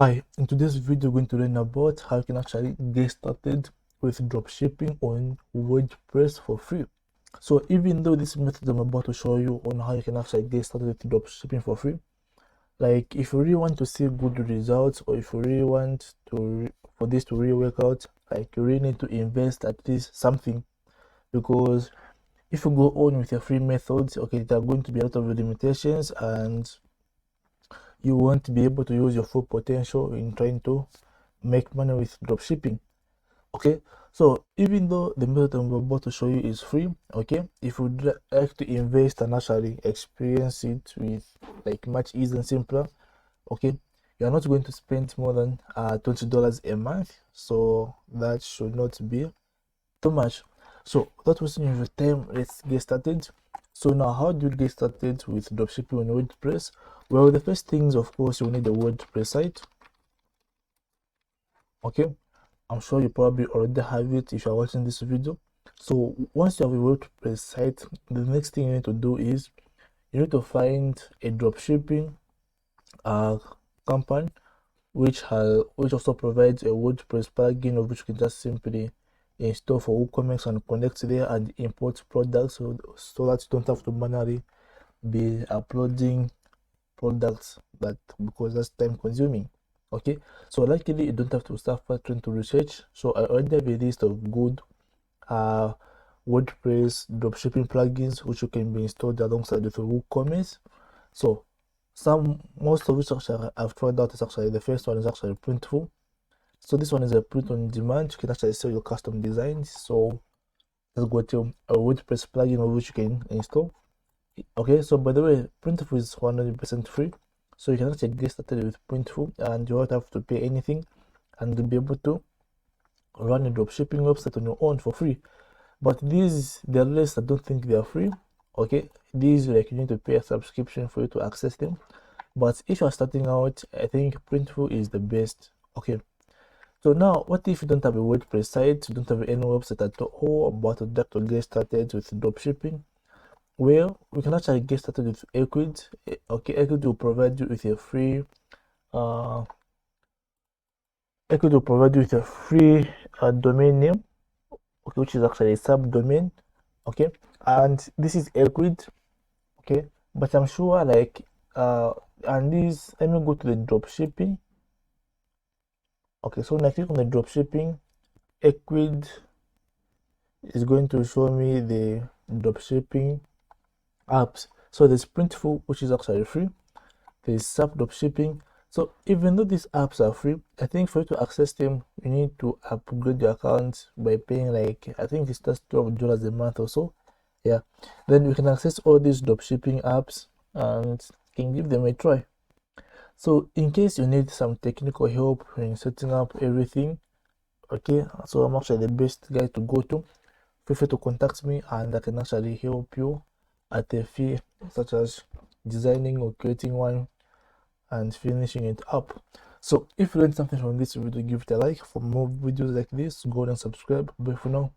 Hi, in today's video, we're going to learn about how you can actually get started with dropshipping on WordPress for free. So even though this method I'm about to show you on how you can actually get started with dropshipping for free, like if you really want to see good results, or if you really want to for this to really work out, like you really need to invest at least something, because if you go on with your free methods, okay, there are going to be a lot of limitations and you won't be able to use your full potential in trying to make money with dropshipping. Okay, so even though the method I'm about to show you is free, okay, if you'd like to invest and actually experience it with like much easier and simpler, okay, you're not going to spend more than $20 a month, so that should not be too much. So without wasting your time, let's get started. So now, how do you get started with dropshipping on WordPress? Well, the first things, of course, you'll need a WordPress site. Okay, I'm sure you probably already have it if you're watching this video. So once you have a WordPress site, the next thing you need to do is you need to find a dropshipping company which also provides a WordPress plugin, of which you can just simply install for WooCommerce and connect there and import products, so that you don't have to manually be uploading products, because that's time consuming. Okay, so luckily you don't have to start trying to research. So I already have a list of good WordPress dropshipping plugins which you can be installed alongside with WooCommerce. So most of which actually I've tried out is actually the first one is actually Printful. So this one is a print on demand. You can actually sell your custom designs. So let's go to a WordPress plugin of which you can install. Okay, so by the way, Printful is 100% free, so you can actually get started with Printful and you won't have to pay anything, and you'll be able to run a dropshipping website on your own for free. But the rest, I don't think they are free. Okay, these, like, you need to pay a subscription for you to access them. But if you're starting out, I think Printful is the best. Okay, so now what if you don't have a WordPress site, you don't have any website at all, but you'd like to get started with dropshipping? Well, we can actually get started with Equid. Okay, Equid will provide you with a free domain name, okay, which is actually a subdomain. Okay, and this is Equid. Okay, but I'm sure, like, and this, let me go to the dropshipping. Okay, so when I click on the dropshipping, Equid is going to show me the dropshipping apps. So there's Printful, which is actually free. There's SAP Dropshipping. So even though these apps are free, I think for you to access them, you need to upgrade your account by paying, like, I think it's just $12 a month or so. Yeah, then you can access all these dropshipping apps and can give them a try. So in case you need some technical help in setting up everything, okay, so I'm actually the best guy to go to. Feel free to contact me and I can actually help you at a fee, such as designing or creating one and finishing it up. So if you learned something from this video, give it a like. For more videos like this, go and subscribe. Bye for now.